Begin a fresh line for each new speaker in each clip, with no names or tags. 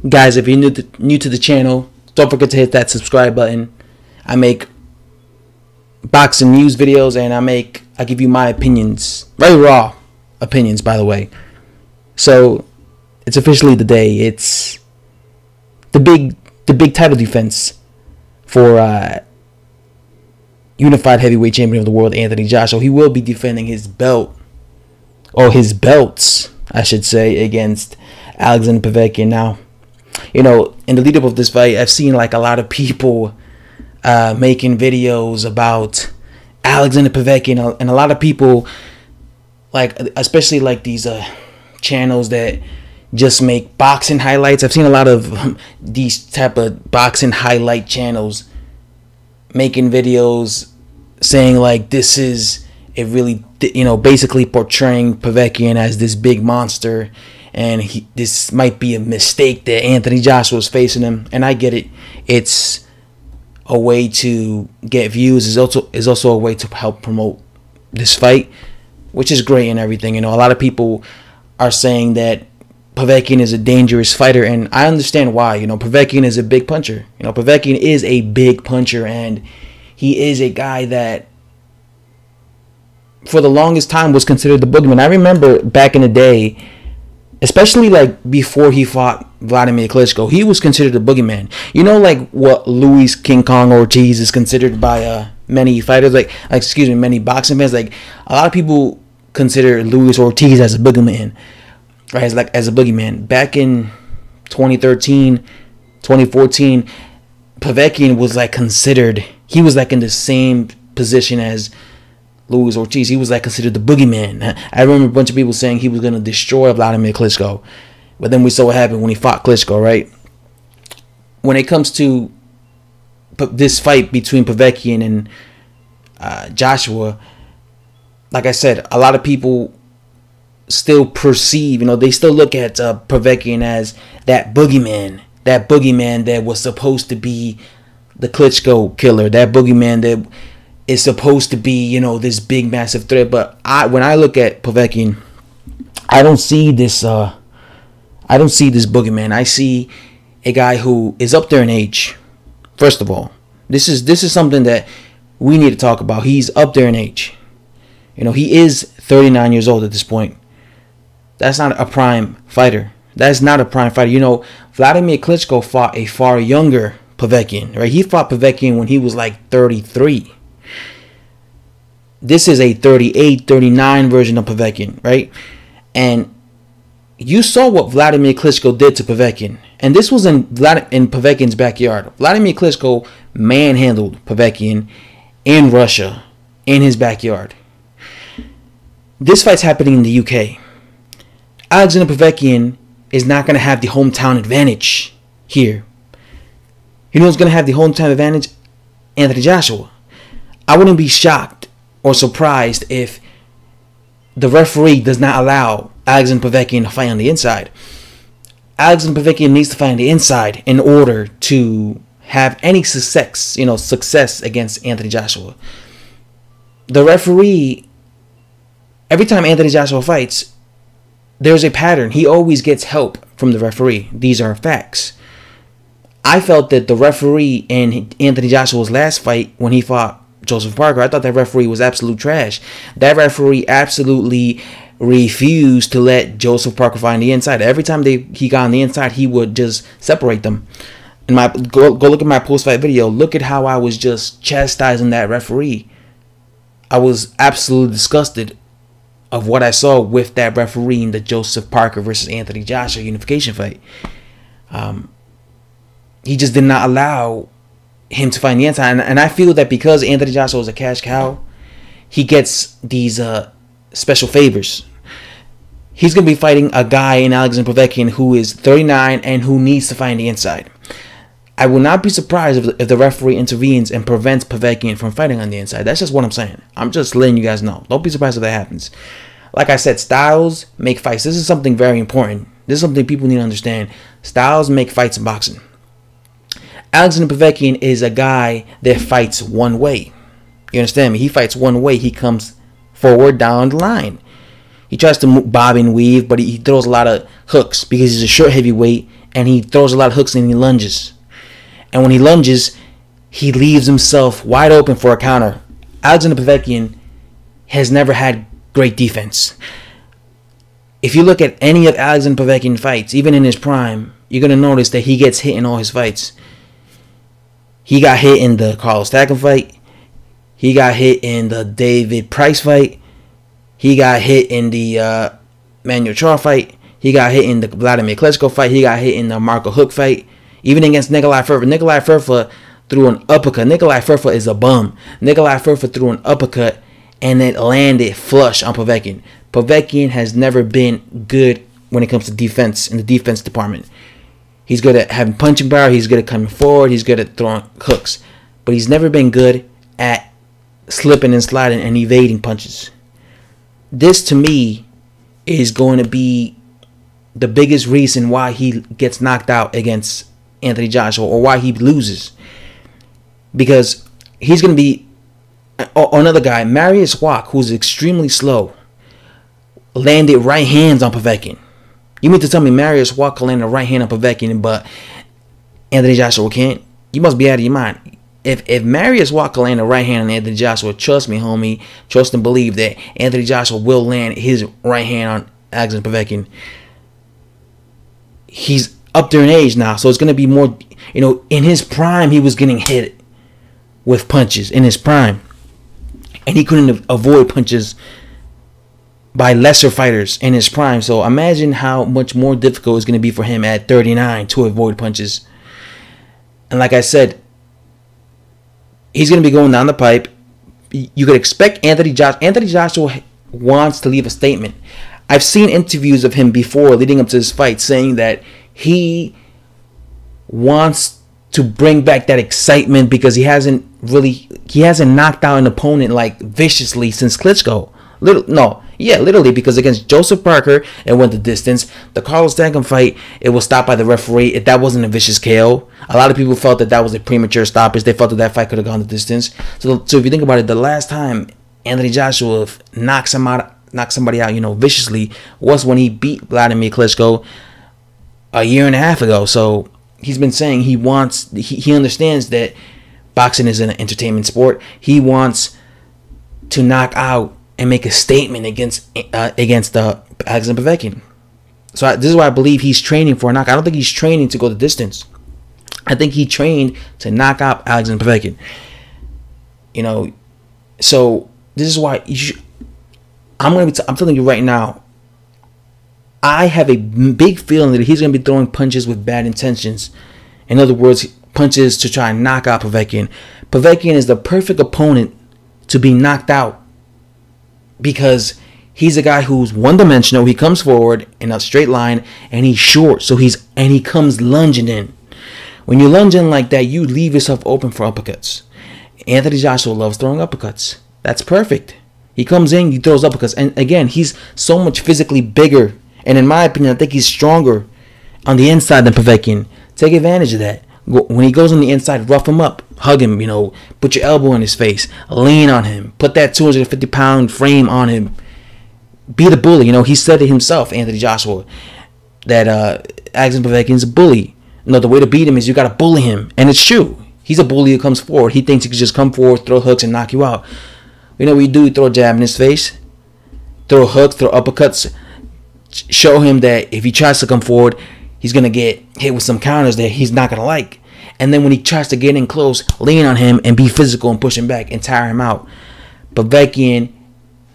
Guys, if you're new to the channel, don't forget to hit that subscribe button. I make boxing news videos, and I give you my opinions, very raw opinions, by the way. So it's officially the day. It's the big title defense for unified heavyweight champion of the world, Anthony Joshua. He will be defending his belt, or his belts, I should say, against Alexander Povetkin. Now, you know, in the lead up of this fight, I've seen like a lot of people making videos about Alexander Povetkin, and a lot of people, like, especially like these channels that just make boxing highlights. I've seen a lot of these type of boxing highlight channels making videos saying like this is a really, you know, basically portraying Povetkin as this big monster, and this might be a mistake that Anthony Joshua is facing him. And I get it. It's a way to get views. Is also a way to help promote this fight, which is great and everything. You know, a lot of people are saying that Povetkin is a dangerous fighter, and I understand why. You know, Povetkin is a big puncher. You know, Povetkin is a big puncher, and he is a guy that for the longest time was considered the boogeyman. I remember back in the day, especially like before he fought Vladimir Klitschko, he was considered the boogeyman. You know, like what Luis King Kong Ortiz is considered by many fighters, many boxing fans. Like, a lot of people consider Luis Ortiz as a boogeyman, right? As a boogeyman. Back in 2013, 2014, Povetkin was like considered. He was like in the same position as Luis Ortiz. He was like considered the boogeyman. I remember a bunch of people saying he was going to destroy Vladimir Klitschko, but then we saw what happened when he fought Klitschko, right? When it comes to this fight between Povetkin and Joshua, like I said, a lot of people still perceive, you know, they still look at Povetkin as that boogeyman that was supposed to be the Klitschko killer, that boogeyman that is supposed to be, you know, this big massive threat. But when I look at Povetkin, I don't see this boogeyman. I see a guy who is up there in age. First of all, this is something that we need to talk about. He's up there in age. You know, he is 39 years old at this point. That's not a prime fighter. That's not a prime fighter. You know, Vladimir Klitschko fought a far younger Povetkin, right? He fought Povetkin when he was like 33. This is a 38, 39 version of Povetkin, right? And you saw what Vladimir Klitschko did to Povetkin. And this was in Povetkin's backyard. Vladimir Klitschko manhandled Povetkin in Russia, in his backyard. This fight's happening in the UK. Alexander Povetkin is not going to have the hometown advantage here. You know who's going to have the hometown advantage? Anthony Joshua. I wouldn't be shocked or surprised if the referee does not allow Alexander Povetkin to fight on the inside. Alexander Povetkin needs to fight on the inside in order to have any success against Anthony Joshua. The referee, every time Anthony Joshua fights, there's a pattern. He always gets help from the referee. These are facts. I felt that the referee in Anthony Joshua's last fight, when he fought Joseph Parker, I thought that referee was absolute trash. That referee absolutely refused to let Joseph Parker fight on the inside. Every time he got on the inside, he would just separate them. And go look at my post-fight video. Look at how I was just chastising that referee. I was absolutely disgusted of what I saw with that referee in the Joseph Parker versus Anthony Joshua unification fight. He just did not allow him to find the inside. And I feel that because Anthony Joshua is a cash cow, he gets these special favors. He's going to be fighting a guy in Alexander Povetkin who is 39 and who needs to find the inside. I will not be surprised if the referee intervenes and prevents Povetkin from fighting on the inside. That's just what I'm saying. I'm just letting you guys know. Don't be surprised if that happens. Like I said, styles make fights. This is something very important. This is something people need to understand. Styles make fights in boxing. Alexander Povetkin is a guy that fights one way. You understand me? He fights one way. He comes forward down the line. He tries to bob and weave, but he throws a lot of hooks because he's a short heavyweight and he throws a lot of hooks and he lunges. And when he lunges, he leaves himself wide open for a counter. Alexander Povetkin has never had great defense. If you look at any of Alexander Povetkin fights, even in his prime, you're going to notice that he gets hit in all his fights. He got hit in the Carlos Takam fight. He got hit in the David Price fight. He got hit in the Manuel Charr fight. He got hit in the Vladimir Klitschko fight. He got hit in the Marco Huck fight. Even against Nikolai Ferfa. Nikolai Ferfa threw an uppercut. Nikolai Ferfa is a bum. Nikolai Ferfa threw an uppercut and it landed flush on Povetkin. Povetkin has never been good when it comes to defense in the defense department. He's good at having punching power. He's good at coming forward. He's good at throwing hooks. But he's never been good at slipping and sliding and evading punches. This, to me, is going to be the biggest reason why he gets knocked out against Anthony Joshua, or why he loses. Because he's going to be... another guy, Mariusz Wach, who's extremely slow, landed right hands on Povetkin. You mean to tell me Mariusz Wach can land a right hand on Povetkin, but Anthony Joshua can't? You must be out of your mind. If Mariusz Wach can land a right hand on Anthony Joshua, trust me, homie, trust and believe that Anthony Joshua will land his right hand on Alexander Povetkin. He's up there in age now, so it's going to be more, in his prime, he was getting hit with punches in his prime. And he couldn't avoid punches by lesser fighters in his prime. So imagine how much more difficult it's going to be for him at 39 to avoid punches. And like I said, he's going to be going down the pipe. You could expect Anthony Joshua wants to leave a statement. I've seen interviews of him before leading up to this fight saying that he wants to bring back that excitement because he hasn't knocked out an opponent like viciously since Klitschko. Literally, because against Joseph Parker, it went the distance. The Carlos Takam fight, it was stopped by the referee. That wasn't a vicious KO. A lot of people felt that was a premature stoppage. They felt that fight could have gone the distance. So if you think about it, the last time Anthony Joshua knocked somebody out, viciously, was when he beat Vladimir Klitschko a year and a half ago. So he's been saying he understands that boxing is an entertainment sport. He wants to knock out and make a statement against Alexander Povetkin. So this is why I believe he's training for a knockout. I don't think he's training to go the distance. I think he trained to knock out Alexander Povetkin. So this is why I'm telling you right now, I have a big feeling that he's going to be throwing punches with bad intentions. In other words, punches to try and knock out Povetkin. Povetkin is the perfect opponent to be knocked out because he's a guy who's one-dimensional. He comes forward in a straight line and he's short, so he comes lunging in. When you lunge in like that, you leave yourself open for uppercuts. Anthony Joshua loves throwing uppercuts. That's perfect. He comes in, he throws uppercuts, and again, he's so much physically bigger. And in my opinion, I think he's stronger on the inside than Povetkin. Take advantage of that. When he goes on the inside, rough him up, hug him, put your elbow in his face, lean on him, put that 250-pound frame on him. Be the bully. He said it himself, Anthony Joshua, that Alexander Povetkin's a bully. The way to beat him is you got to bully him. And it's true. He's a bully who comes forward. He thinks he can just come forward, throw hooks, and knock you out. What you do? You throw a jab in his face, throw hooks, throw uppercuts, show him that if he tries to come forward, he's going to get hit with some counters that he's not going to like. And then when he tries to get in close, lean on him and be physical and push him back and tire him out. Povetkin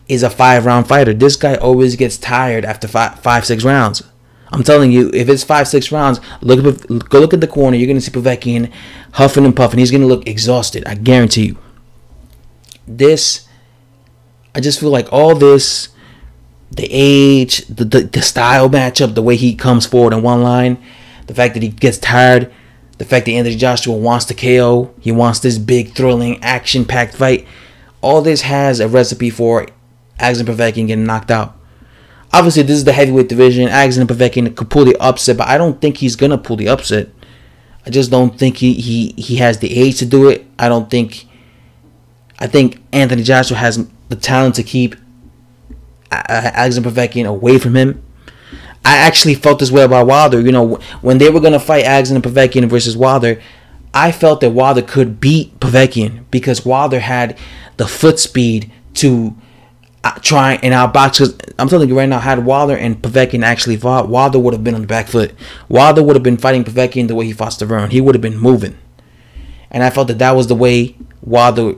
is a 5-round fighter. This guy always gets tired after 5-6 rounds. I'm telling you, if it's 5-6 rounds, go look at the corner. You're going to see Povetkin huffing and puffing. He's going to look exhausted. I guarantee you. I just feel like all this, the age, the style matchup, the way he comes forward in one line, the fact that he gets tired, the fact that Anthony Joshua wants to KO, he wants this big, thrilling, action-packed fight, all this has a recipe for Alexander Povetkin getting knocked out. Obviously, this is the heavyweight division. Alexander Povetkin could pull the upset, but I don't think he's going to pull the upset. I just don't think he has the age to do it. I think Anthony Joshua has the talent to keep Alexander Povetkin away from him. I actually felt this way about Wilder. You know, when they were gonna fight Agnes and Povetkin versus Wilder, I felt that Wilder could beat Povetkin because Wilder had the foot speed to try and outbox. Cause I'm telling you right now, had Wilder and Povetkin actually fought, Wilder would have been on the back foot. Wilder would have been fighting Povetkin the way he fought Stavern. He would have been moving, and I felt that that was the way Wilder.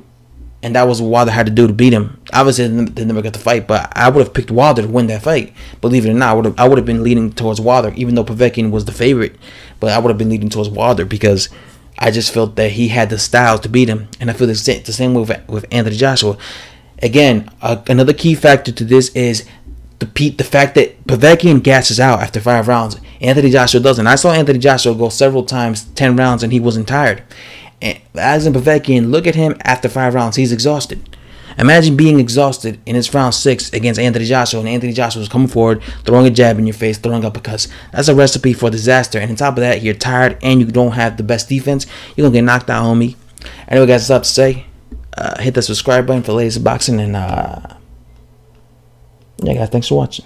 And that was what Wilder had to do to beat him. Obviously, they never got to fight, but I would have picked Wilder to win that fight. Believe it or not, I would have been leaning towards Wilder, even though Povetkin was the favorite. But I would have been leaning towards Wilder because I just felt that he had the styles to beat him. And I feel the same way with Anthony Joshua. Again, another key factor to this is the fact that Povetkin gasses out after 5 rounds. Anthony Joshua doesn't. I saw Anthony Joshua go several times, 10 rounds, and he wasn't tired. And as in Povetkin, look at him after 5 rounds. He's exhausted. Imagine being exhausted in his round 6 against Anthony Joshua, and Anthony Joshua was coming forward, throwing a jab in your face, throwing uppercuts. That's a recipe for disaster. And on top of that, you're tired and you don't have the best defense. You're going to get knocked out, homie. Anyway, guys, that's all I have to say. Hit the subscribe button for the latest boxing. And, yeah, guys, thanks for watching.